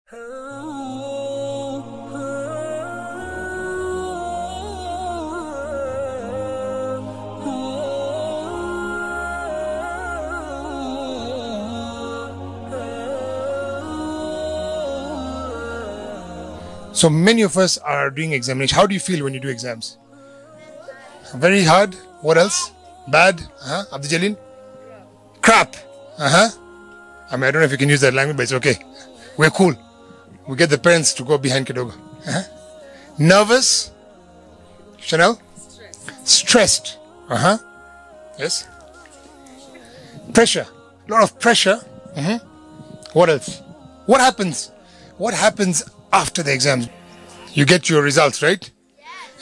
So many of us are doing examinations. How do you feel when you do exams? Very hard. What else? Bad? Abdul Jalil? Crap. I mean, I don't know if you can use that language, but it's okay. We're cool. We get the parents to go behind Kidogo. Nervous? Chanel? Stressed. Yes. Pressure. A lot of pressure. What else? What happens? What happens after the exams? You get your results, right?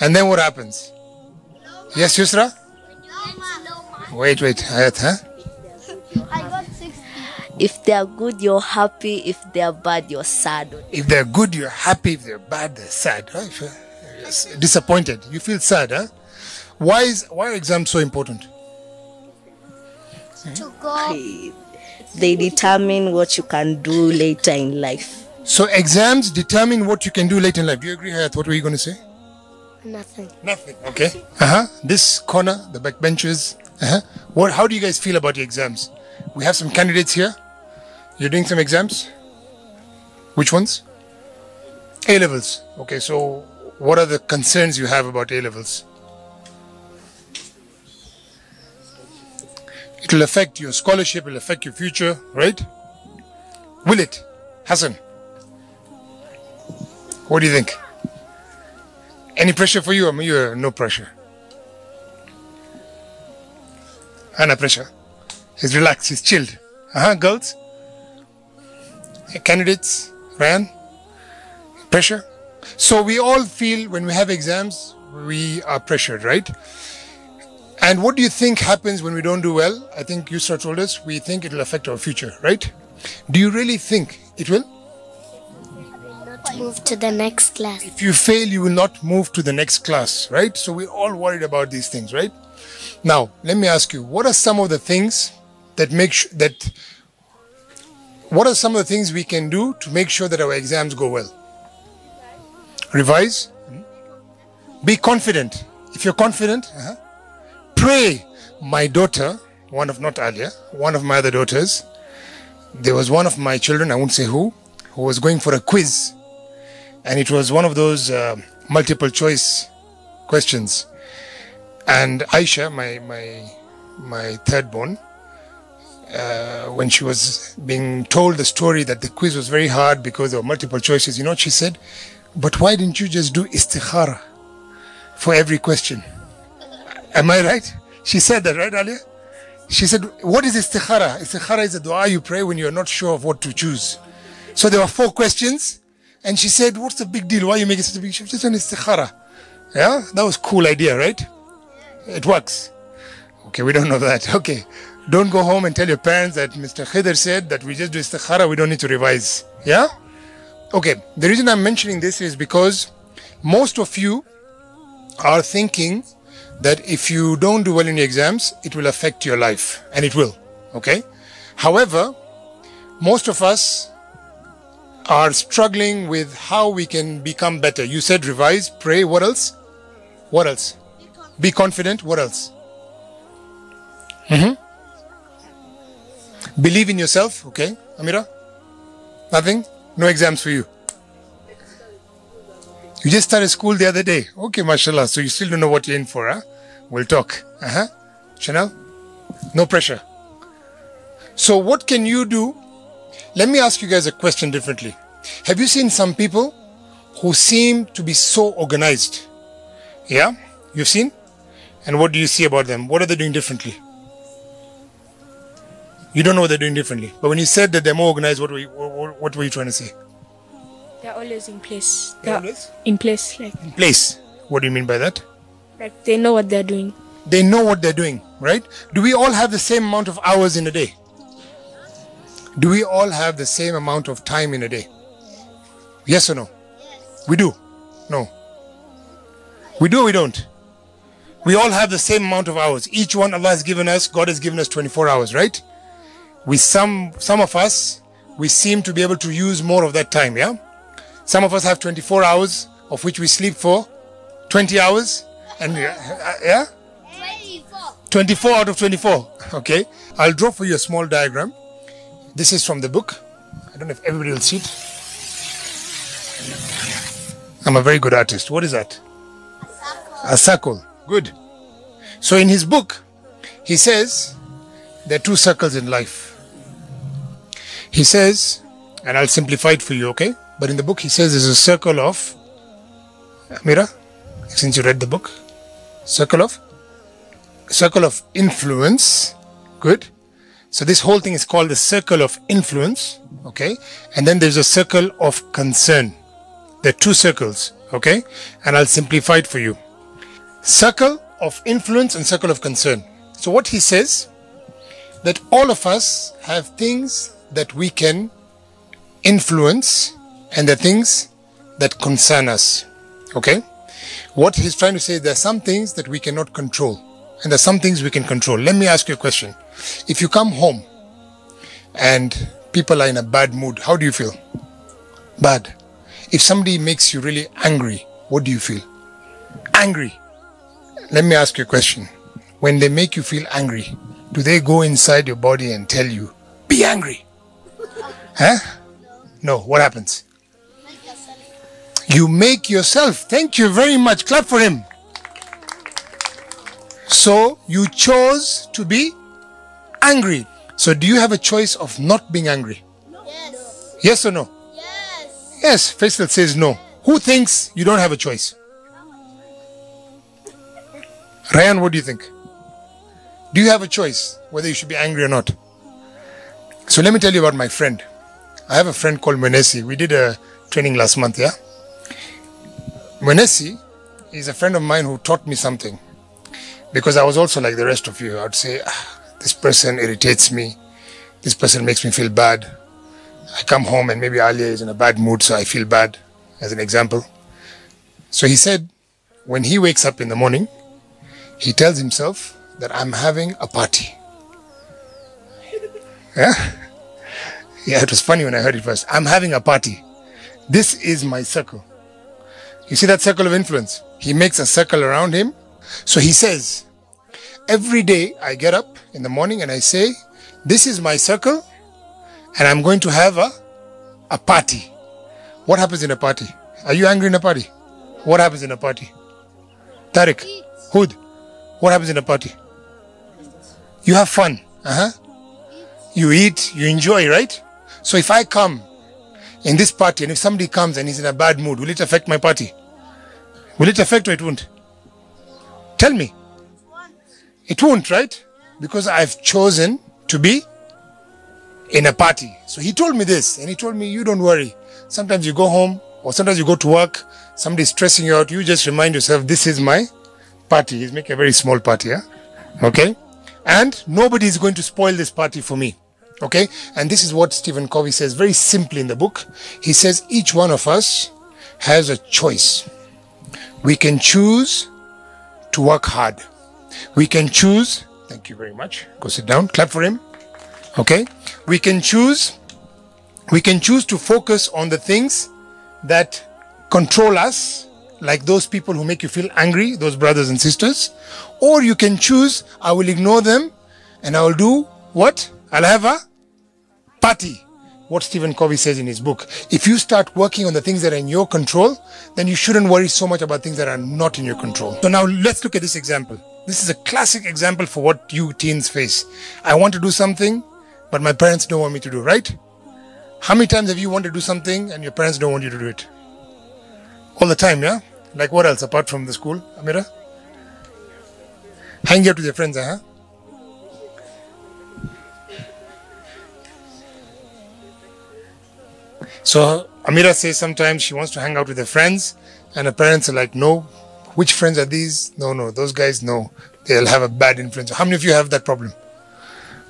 And then what happens? Yes, Yusra? Wait, Hayat, I got 60. If they are good, you're happy. If they are bad, you're sad. If they're good, you're happy. If they're bad, they're sad. Right? Yes. Disappointed. You feel sad, huh? Why are exams so important? To go. They determine what you can do later in life. So exams determine what you can do later in life. Do you agree, Hayat? What were you going to say? Nothing. Nothing. Okay. This corner, the backbenchers. How do you guys feel about your exams? We have some candidates here. You're doing some exams? Which ones? A-levels. Okay, so what are the concerns you have about A-levels? It will affect your scholarship, it will affect your future, right? Will it? Hassan? What do you think? Any pressure for you, or you no pressure? No pressure. He's relaxed, he's chilled. Girls? Candidates? Ryan? Pressure? So we all feel when we have exams, we are pressured, right? And what do you think happens when we don't do well? I think Yusra told us, we think it will affect our future, right? Do you really think it will? Move to the next class. If you fail, you will not move to the next class, right? So we're all worried about these things, right? Now, let me ask you, what are some of the things that what are some of the things we can do to make sure that our exams go well? Revise. Be confident. If you're confident, pray. My daughter, not Alia, one of my other daughters, there was one of my children, I won't say who was going for a quiz. And it was one of those multiple choice questions. And Aisha, my third born, when she was being told the story that the quiz was very hard because there were multiple choices, you know what she said? But why didn't you just do istikhara for every question? Am I right? She said that, right, Alia? She said, what is istikhara? Istikhara is a dua you pray when you're not sure of what to choose. So there were 4 questions. And she said, what's the big deal? Why are you making such a big deal? Just an istikhara. Yeah? That was a cool idea, right? It works. Okay, we don't know that. Okay. Don't go home and tell your parents that Mr. Khidher said that we just do istikhara, we don't need to revise. Yeah? Okay. The reason I'm mentioning this is because most of you are thinking that if you don't do well in your exams, it will affect your life. And it will. Okay? However, most of us are struggling with how we can become better. You said revise, pray, what else? What else? Be confident, what else? Believe in yourself, okay. Amira? Nothing? No exams for you? You just started school the other day. Okay, mashallah, so you still don't know what you're in for, huh? We'll talk. Chanel? No pressure. So what can you do? Let me ask you guys a question differently. Have you seen some people who seem to be so organized? Yeah? You've seen? And what do you see about them? What are they doing differently? You don't know what they're doing differently. But when you said that they're more organized, what were you trying to say? They're always in place. They're always? In place. In place. What do you mean by that? Like they know what they're doing. They know what they're doing, right? Do we all have the same amount of hours in a day? Do we all have the same amount of time in a day? Yes or no? Yes. We do? No. We do or we don't? We all have the same amount of hours. Each one Allah has given us, God has given us 24 hours, right? Some of us, we seem to be able to use more of that time, yeah? Some of us have 24 hours, of which we sleep for 20 hours. And yeah? 24 out of 24. Okay. I'll draw for you a small diagram. This is from the book. I don't know if everybody will see it. I'm a very good artist. What is that? A circle. Good. So in his book, he says there are two circles in life. He says, and I'll simplify it for you, okay? But in the book, he says there's a circle of, Amira, since you read the book, circle of influence. Good. So this whole thing is called the circle of influence, okay? And then there's a circle of concern. There are two circles, okay? And I'll simplify it for you. Circle of influence and circle of concern. So what he says, that all of us have things that we can influence and the things that concern us, okay? What he's trying to say, there are some things that we cannot control and there are some things we can control. Let me ask you a question. If you come home and people are in a bad mood, how do you feel? Bad. If somebody makes you really angry, what do you feel? Angry. Let me ask you a question. When they make you feel angry, do they go inside your body and tell you, be angry? Huh? No. What happens? You make yourself. Thank you very much. Clap for him. So you chose to be angry. So do you have a choice of not being angry? Yes. Yes or no? Yes. Yes. Faisal says no. Who thinks you don't have a choice? Ryan, what do you think? Do you have a choice whether you should be angry or not? So let me tell you about my friend. I have a friend called Mwenesi. We did a training last month, yeah? Mwenesi is a friend of mine who taught me something. Because I was also like the rest of you. I would say, this person irritates me. This person makes me feel bad. I come home and maybe Alia is in a bad mood, so I feel bad, as an example. So he said, when he wakes up in the morning, he tells himself that I'm having a party. Yeah? Yeah, it was funny when I heard it first. I'm having a party. This is my circle. You see that circle of influence? He makes a circle around him. So he says, every day I get up in the morning and I say, this is my circle and I'm going to have a party. What happens in a party? Are you angry in a party? What happens in a party? Tariq, Hood, what happens in a party? You have fun. You eat, you enjoy, right? So if I come in this party and if somebody comes and he's in a bad mood, will it affect my party? Will it affect or it won't? Tell me. It won't, right? Because I've chosen to be in a party. So he told me this and he told me, you don't worry. Sometimes you go home or sometimes you go to work, somebody's stressing you out. You just remind yourself, this is my party. He's making a very small party, yeah? Okay? And nobody is going to spoil this party for me. Okay? And this is what Stephen Covey says very simply in the book. He says each one of us has a choice. We can choose to work hard. We can choose, thank you very much. Go sit down, clap for him. Okay? We can choose to focus on the things that control us, like those people who make you feel angry, those brothers and sisters. Or you can choose, I will ignore them and I will do what? I'll have a party. What Stephen Covey says in his book. If you start working on the things that are in your control, then you shouldn't worry so much about things that are not in your control. So now let's look at this example. This is a classic example for what you teens face. I want to do something, but my parents don't want me to do, right? How many times have you wanted to do something and your parents don't want you to do it? All the time, yeah? Like what else apart from the school, Amira? Hang out with your friends, huh? So Amira says sometimes she wants to hang out with her friends and her parents are like, no. Which friends are these? No, those guys, no. They'll have a bad influence. How many of you have that problem?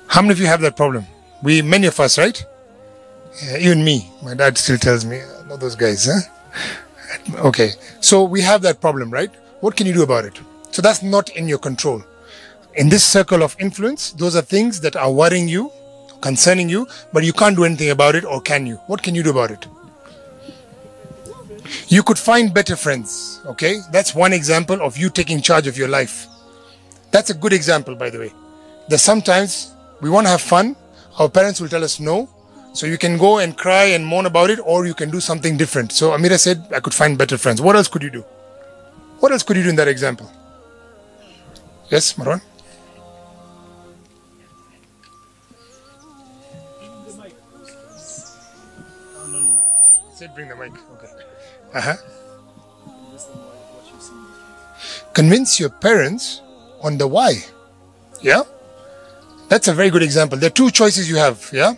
How many of you have that problem? Many of us, right? Yeah, even me. My dad still tells me, no, those guys, huh? Okay. So we have that problem, right? What can you do about it? So that's not in your control. In this circle of influence, those are things that are worrying you concerning you, but you can't do anything about it, or can you? What can you do about it? You could find better friends, okay? That's one example of you taking charge of your life. That's a good example, by the way. That sometimes we want to have fun, our parents will tell us no, so you can go and cry and moan about it, or you can do something different. So Amira said, I could find better friends. What else could you do? What else could you do in that example? Yes, Marwan? Said bring the mic. Okay. Convince your parents on the why. Yeah? That's a very good example. There are two choices you have. Yeah?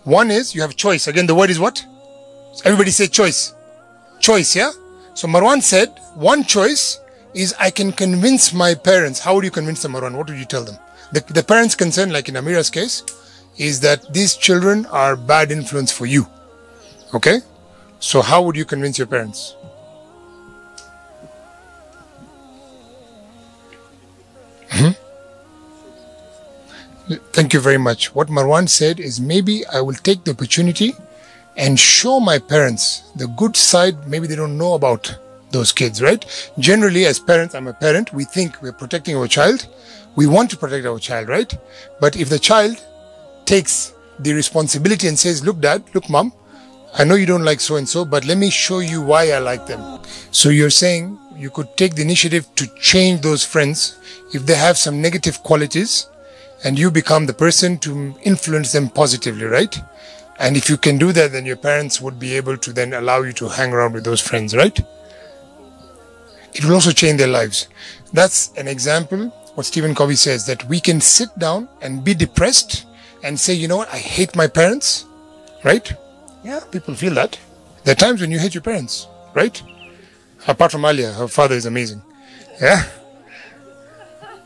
One is you have choice. Again, the word is what? Everybody say choice. Choice, yeah? So Marwan said, one choice is I can convince my parents. How would you convince them, Marwan? What would you tell them? The parents' concern, like in Amira's case, is that these children are bad influence for you. Okay? So how would you convince your parents? Thank you very much. What Marwan said is maybe I will take the opportunity and show my parents the good side maybe they don't know about those kids, right? Generally, as parents, I'm a parent, we think we're protecting our child. We want to protect our child, right? But if the child takes the responsibility and says, look, dad, look, mom, I know you don't like so-and-so, but let me show you why I like them. So you're saying you could take the initiative to change those friends if they have some negative qualities, and you become the person to influence them positively, right? And if you can do that, then your parents would be able to then allow you to hang around with those friends, right? It will also change their lives. That's an example, what Stephen Covey says, that we can sit down and be depressed and say, you know what, I hate my parents, right? Yeah, people feel that. There are times when you hate your parents, right? Apart from Alia, her father is amazing. Yeah?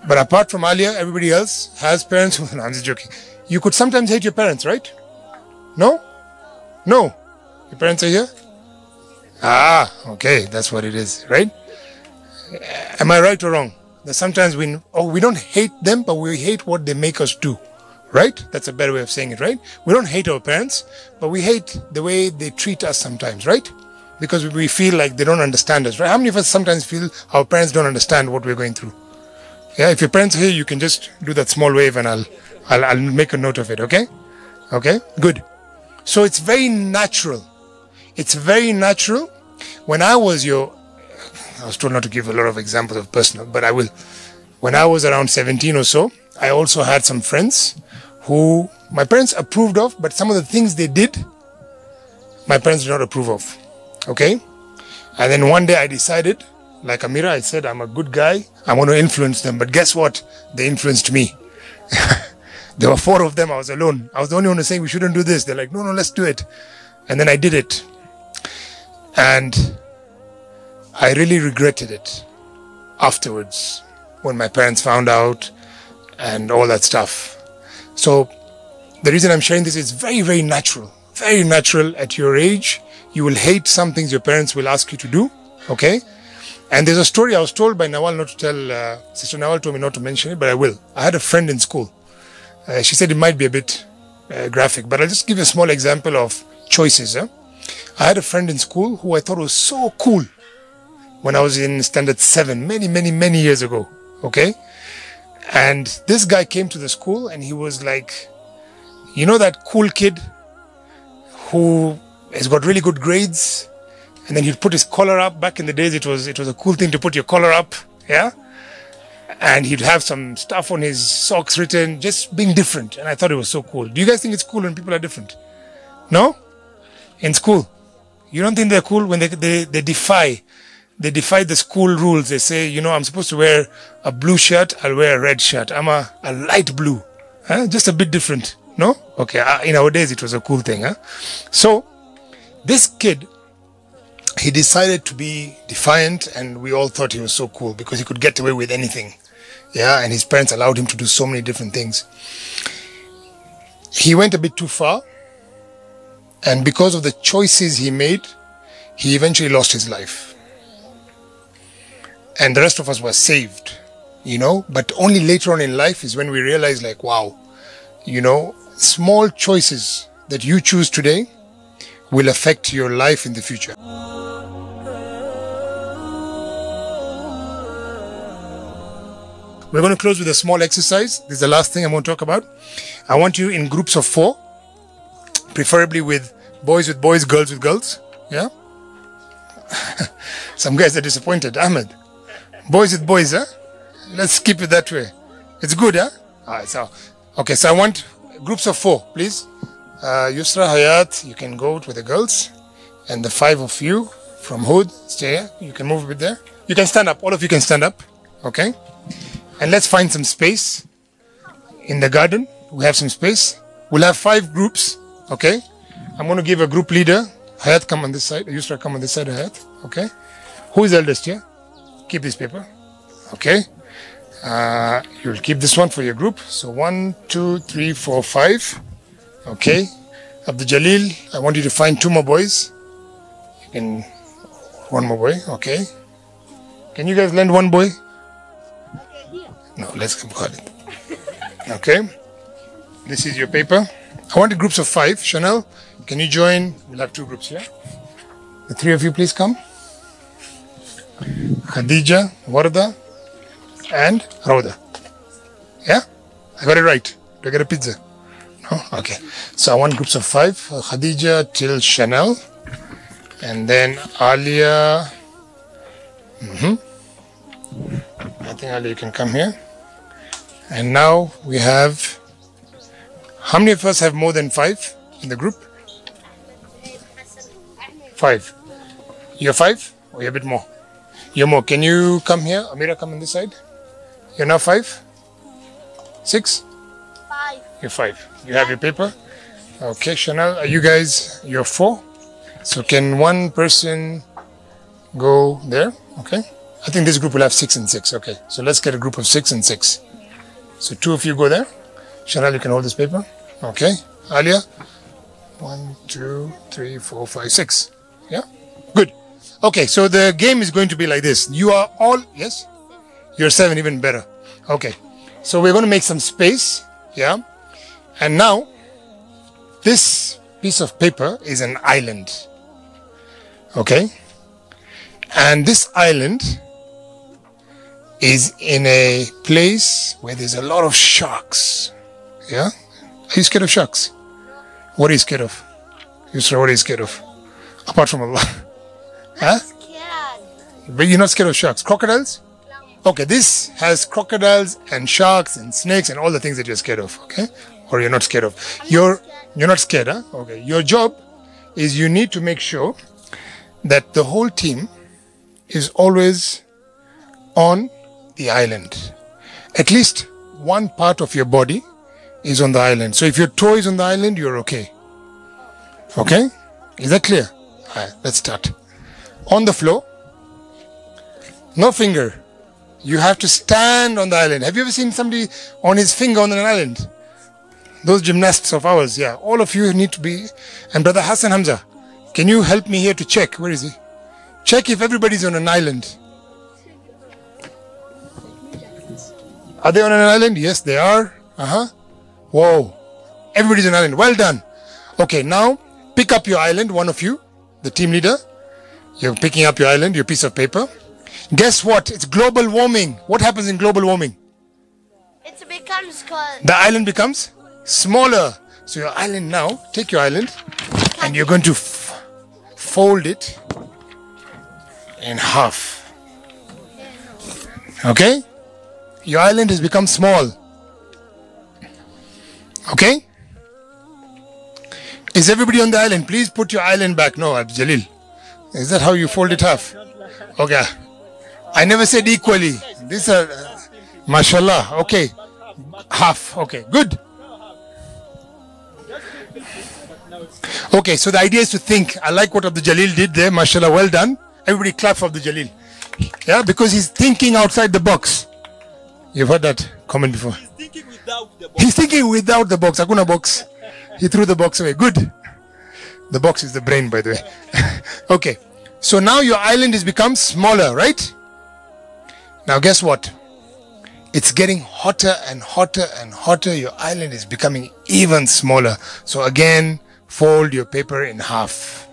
But apart from Alia, everybody else has parents who... No, I'm just joking. You could sometimes hate your parents, right? No? No. Your parents are here? Ah, okay. That's what it is, right? Am I right or wrong? That sometimes we don't hate them, but we hate what they make us do. Right? That's a better way of saying it, right? We don't hate our parents, but we hate the way they treat us sometimes, right? Because we feel like they don't understand us, right? How many of us sometimes feel our parents don't understand what we're going through? Yeah, if your parents are here, you can just do that small wave and I'll make a note of it, okay? Okay, good. So it's very natural. It's very natural. When I was told not to give a lot of examples of personal, but I will. When I was around 17 or so, I also had some friends who my parents approved of, but some of the things they did, my parents did not approve of. Okay? And then one day I decided, like Amira, I said, I'm a good guy. I want to influence them. But guess what? They influenced me. There were 4 of them. I was alone. I was the only one saying we shouldn't do this. They're like, no, let's do it. And then I did it. And I really regretted it afterwards when my parents found out and all that stuff. So the reason I'm sharing this is very, very natural. Very natural at your age. You will hate some things your parents will ask you to do. Okay? And there's a story I was told by Nawal not to tell. Sister Nawal told me not to mention it, but I will. I had a friend in school. She said it might be a bit graphic, but I'll just give you a small example of choices. I had a friend in school who I thought was so cool when I was in standard 7, many years ago. Okay? And this guy came to the school and he was like, you know that cool kid who has got really good grades, and then he'd put his collar up. Back in the days, it was a cool thing to put your collar up, yeah? And he'd have some stuff on his socks written, just being different. And I thought it was so cool. Do you guys think it's cool when people are different? No? In school? You don't think they're cool when they defy the school rules? They say, you know, I'm supposed to wear a blue shirt, I'll wear a red shirt. I'm a light blue. Just a bit different. No? Okay, in our days, it was a cool thing. So, this kid, he decided to be defiant, and we all thought he was so cool because he could get away with anything. Yeah, and his parents allowed him to do so many different things. He went a bit too far, and because of the choices he made, he eventually lost his life. And the rest of us were saved, you know, but only later on in life is when we realized, like, wow, you know, small choices that you choose today will affect your life in the future. We're going to close with a small exercise. This is the last thing I'm going to talk about. I want you in groups of 4, preferably with boys, girls with girls. Yeah? Some guys are disappointed. Ahmed, boys with boys, huh? Let's keep it that way. It's good, huh? Alright, so I want groups of 4, please. Yusra, Hayat, you can go with the girls. And the 5 of you from Hood, stay here. You can move a bit there. You can stand up. All of you can stand up. Okay? And let's find some space in the garden. We have some space. We'll have 5 groups. Okay? I'm going to give a group leader. Hayat, come on this side. Yusra, come on this side. Hayat. Okay? Who is eldest here? Keep this paper. Okay? You'll keep this one for your group. So 1, 2, 3, 4, 5. Okay? Abdul Jalil, I want you to find 2 more boys. You can... 1 more boy. Okay? Can you guys lend 1 boy? No, let's go ahead. Okay? This is your paper. I want groups of 5. Chanel, can you join? We'll have 2 groups here. The 3 of you, please come. Khadija, Warda, and Rhoda. Yeah? I got it right. Do I get a pizza? No? Okay. So I want groups of 5. Khadija till Chanel. And then Alia. I think Alia, you can come here. And now we have... How many of us have more than 5 in the group? 5. You're 5? Or you're a bit more? You're more. Can you come here? Amira, come on this side. You're now 5? 6? 5. You're 5. You have your paper? Okay, Chanel, are you guys, you're 4? So can one person go there? Okay. I think this group will have 6 and 6. Okay. So let's get a group of 6 and 6. So 2 of you go there. Chanel, you can hold this paper. Okay. Alia? 1, 2, 3, 4, 5, 6. Yeah? Good. Okay, so the game is going to be like this. You are all... Yes? You're 7, even better. Okay. So we're going to make some space. Yeah? And now, this piece of paper is an island. Okay? And this island is in a place where there's a lot of sharks. Yeah? Are you scared of sharks? What are you scared of? Yusra, what are you scared of? Apart from Allah. Huh? Scared. But you're not scared of sharks. Crocodiles? Okay, this has crocodiles and sharks and snakes and all the things that you're scared of. Okay? Or you're not scared of. You're not scared, huh? Okay. Your job is you need to make sure that the whole team is always on the island. At least one part of your body is on the island. So if your toe is on the island, you're okay. Okay? Is that clear? Alright, let's start. On the floor. No finger. You have to stand on the island. Have you ever seen somebody on his finger on an island? Those gymnasts of ours, yeah. All of you need to be... And Brother Hassan Hamza, can you help me here to check? Where is he? Check if everybody's on an island. Are they on an island? Yes, they are. Whoa. Everybody's on an island. Well done. Okay, now pick up your island, one of you, the team leader. You're picking up your island, your piece of paper. Guess what? It's global warming. What happens in global warming? It becomes cold. The island becomes smaller. So your island now, take your island and you're going to fold it in half. Okay? Your island has become small. Okay? Is everybody on the island? Please put your island back. No, Abdul Jalil. Is that how you fold it half? Okay. I never said equally. These are, mashallah. Okay. Half. Okay. Good. Okay, so the idea is to think. I like what Abdul Jalil did there. Mashallah, well done. Everybody clap for Abdul Jalil. Yeah, because he's thinking outside the box. You've heard that comment before. He's thinking without the box. He's thinking without the box. Hakuna box. He threw the box away. Good. The box is the brain, by the way. Okay. So now your island has become smaller, right? Now guess what? It's getting hotter and hotter and hotter. Your island is becoming even smaller. So again, fold your paper in half.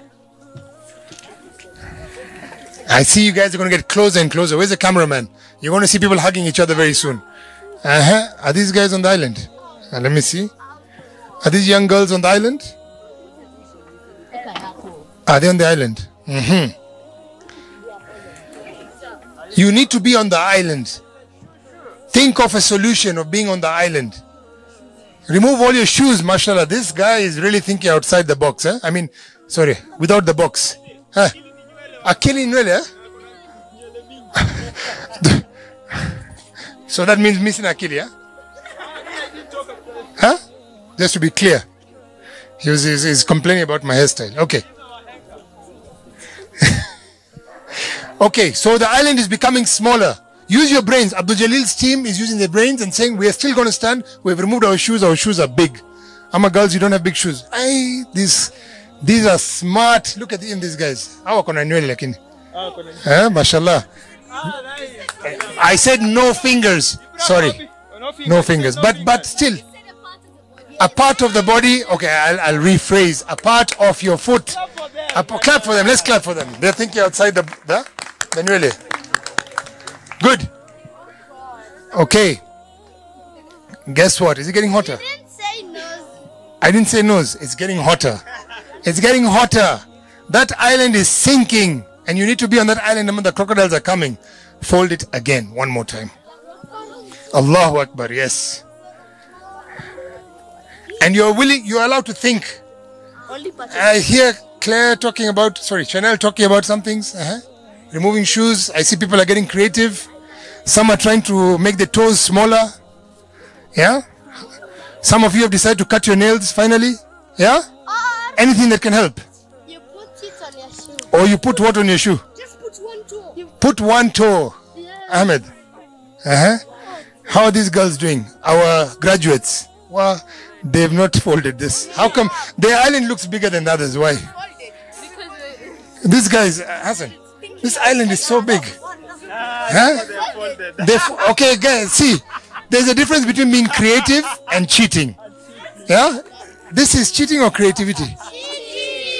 I see you guys are going to get closer and closer. Where's the cameraman? You're going to see people hugging each other very soon. Are these guys on the island? Let me see. Are these young girls on the island? Are they on the island? You need to be on the island. Think of a solution of being on the island. Remove all your shoes, mashallah. This guy is really thinking outside the box. I mean, sorry, without the box. Akili nwele? So that means missing akili, huh? Just to be clear. He's complaining about my hairstyle. Okay. Okay, so the island is becoming smaller. Use your brains. Abdul Jalil's team is using their brains and saying, we are still going to stand. We've removed our shoes are big. Ama girls, you don't have big shoes. These are smart. Look at these guys. Mashallah. I said no fingers. Sorry. No fingers. But still. A part of the body. Okay, I'll rephrase. A part of your foot. Clap for them. Let's clap for them. They're thinking outside the nwele. Good. Okay. Guess what? Is it getting hotter? You didn't say nose. I didn't say nose. It's getting hotter. It's getting hotter. That island is sinking. And you need to be on that island when the crocodiles are coming. Fold it again. One more time. Allahu Akbar. Yes. And you're allowed to think. I hear Claire talking about, Chanel talking about some things. Removing shoes. I see people are getting creative. Some are trying to make the toes smaller. Yeah? Some of you have decided to cut your nails finally. Yeah? Anything that can help. You put it on your shoe. Or you put what on your shoe? Just put one toe. Put one toe. Yeah. Ahmed. How are these girls doing? Our graduates. Well, they've not folded this. How come their island looks bigger than the others? Why? These guys, Hassan, this island is so big. Okay, guys, see, there's a difference between being creative and cheating. Yeah? This is cheating or creativity?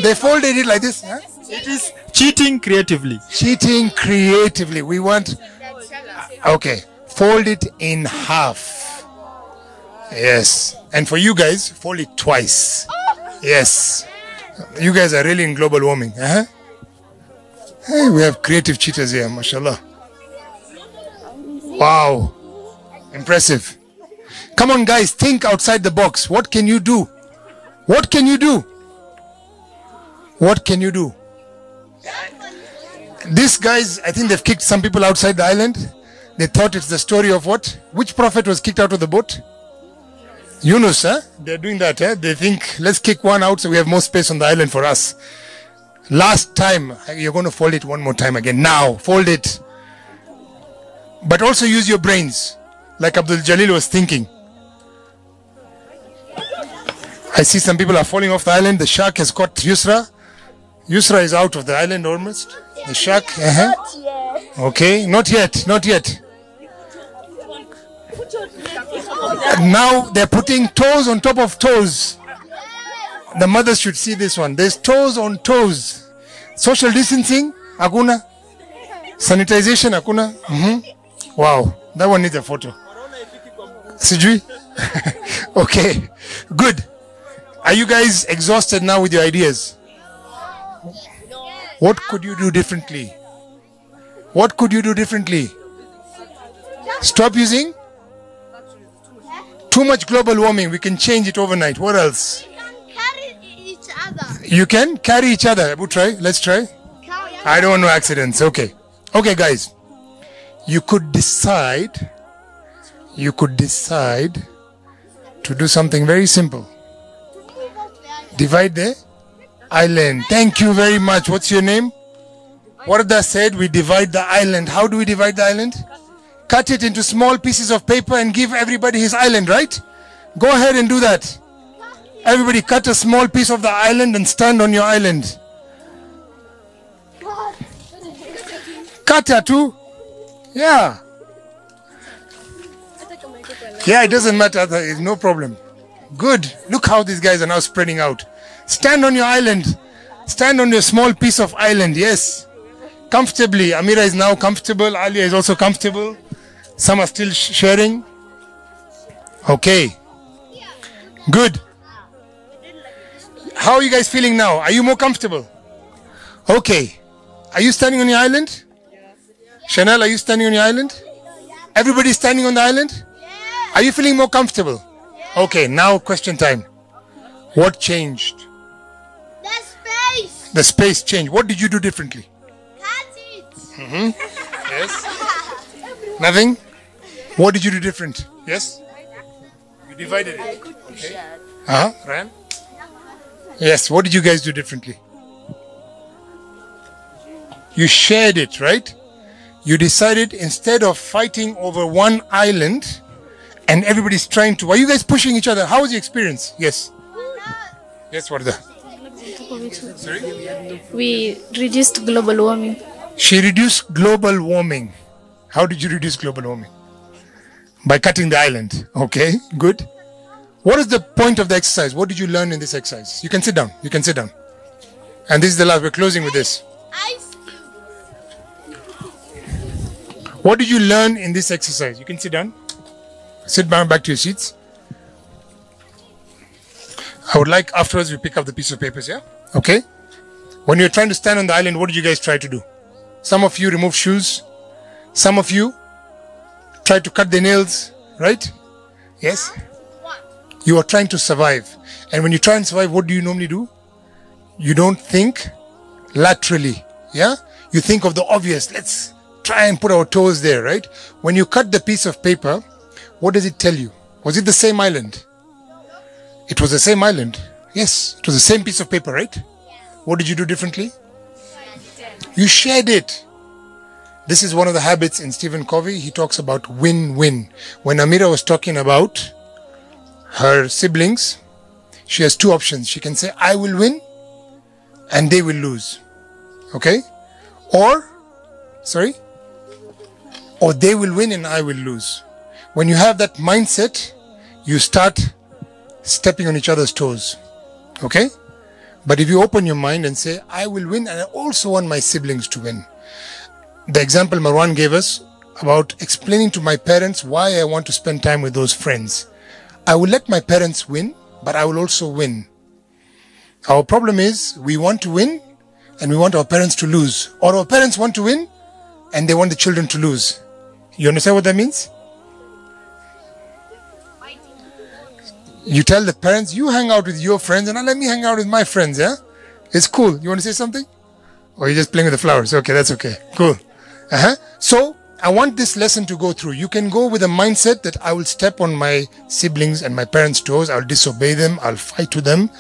They folded it like this. Huh? It is cheating creatively. Cheating creatively. We want... Okay. Fold it in half. Yes. And for you guys, fold it twice. Yes. You guys are really in global warming. Hey, we have creative cheaters here, mashallah. Wow. Impressive. Come on, guys, think outside the box. What can you do? What can you do? What can you do? These guys, I think they've kicked some people outside the island. They thought it's the story of what? Which prophet was kicked out of the boat? Yunus, huh? They're doing that, eh? They think, let's kick one out so we have more space on the island for us. Last time, you're going to fold it one more time again. Now, fold it. But also use your brains, like Abdul Jalil was thinking. I see some people are falling off the island. The shark has caught Yusra. Yusra is out of the island almost. The shark. Not yet. Okay, not yet, not yet. Now they're putting toes on top of toes. The mothers should see this one. There's toes on toes. Social distancing, akuna. Sanitization, akuna. Wow, that one needs a photo. Sijui? Okay, good. Are you guys exhausted now with your ideas? What could you do differently? What could you do differently? Stop using? Too much global warming. We can change it overnight. What else? Carry each other. You can carry each other. Abu, try. Let's try. I don't want no accidents. Okay. Okay, guys. You could decide to do something very simple. Divide the island. Thank you very much. What's your name? Warda said we divide the island. How do we divide the island? Cut it into small pieces of paper and give everybody his island, right? Go ahead and do that. Everybody cut a small piece of the island and stand on your island. Cut it too. Yeah. Yeah, it doesn't matter. It's no problem. Good. Look how these guys are now spreading out. Stand on your island. Stand on your small piece of island. Yes. Comfortably. Amira is now comfortable. Alia is also comfortable. Some are still sharing. Okay. Good. How are you guys feeling now? Are you more comfortable? Okay. Are you standing on your island? Chanel, are you standing on your island? Everybody standing on the island? Are you feeling more comfortable? Okay, now question time. What changed? The space. The space changed. What did you do differently? Cut it. Yes. Nothing? What did you do different? Yes? You divided it. Okay. Ryan? Yes, what did you guys do differently? You shared it, right? You decided instead of fighting over one island and everybody's trying to... Are you guys pushing each other? How was your experience? Yes. Yes, what is that? Sorry? We reduced global warming. She reduced global warming. How did you reduce global warming? By cutting the island. Okay, good. What is the point of the exercise? What did you learn in this exercise? You can sit down. You can sit down. And this is the last. We're closing with this. Ice. What did you learn in this exercise? You can sit down. Sit back to your seats. I would like afterwards we pick up the piece of papers, yeah? Okay? When you're trying to stand on the island, what did you guys try to do? Some of you removed shoes. Some of you tried to cut their nails, right? Yes? You are trying to survive. And when you try and survive, what do you normally do? You don't think laterally, yeah? You think of the obvious. Let's try and put our toes there, right? When you cut the piece of paper, what does it tell you? Was it the same island? It was the same island. Yes, it was the same piece of paper, right? What did you do differently? You shared it. This is one of the habits in Stephen Covey. He talks about win-win. When Amira was talking about her siblings, she has two options. She can say, I will win and they will lose. Okay? Or they will win and I will lose. When you have that mindset, you start stepping on each other's toes. Okay? But if you open your mind and say, I will win and I also want my siblings to win. The example Marwan gave us about explaining to my parents why I want to spend time with those friends. I will let my parents win, but I will also win. Our problem is we want to win and we want our parents to lose. Or our parents want to win and they want the children to lose. You understand what that means? You tell the parents, you hang out with your friends and let me hang out with my friends, yeah? It's cool. You want to say something? Or you're just playing with the flowers? Okay, that's okay. Cool. So, I want this lesson to go through. You can go with a mindset that I will step on my siblings and my parents' toes. I'll disobey them. I'll fight with them.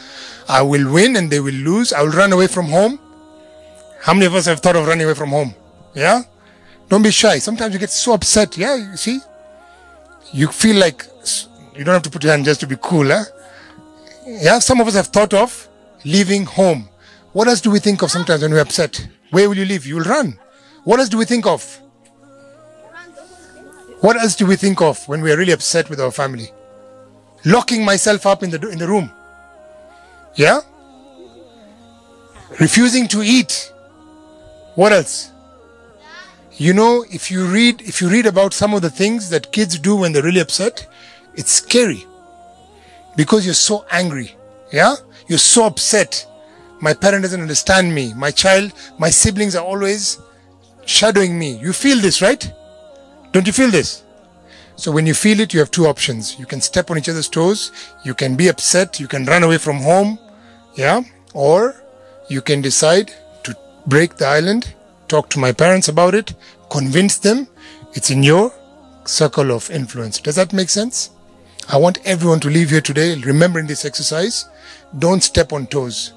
I will win and they will lose. I will run away from home. How many of us have thought of running away from home? Yeah? Don't be shy. Sometimes you get so upset. Yeah, you see? You feel like you don't have to put your hand just to be cool. Yeah, some of us have thought of leaving home. What else do we think of sometimes when we're upset? Where will you leave? You will run. What else do we think of? What else do we think of when we are really upset with our family? Locking myself up in the room. Yeah? Refusing to eat. What else? You know, if you read about some of the things that kids do when they're really upset, it's scary. Because you're so angry. Yeah? You're so upset. My parent doesn't understand me. My siblings are always shadowing me. You feel this, right? Don't you feel this? So when you feel it, you have two options. You can step on each other's toes. You can be upset. You can run away from home. Yeah? Or you can decide to break the island, talk to my parents about it, convince them it's in your circle of influence. Does that make sense? I want everyone to leave here today remembering this exercise. Don't step on toes.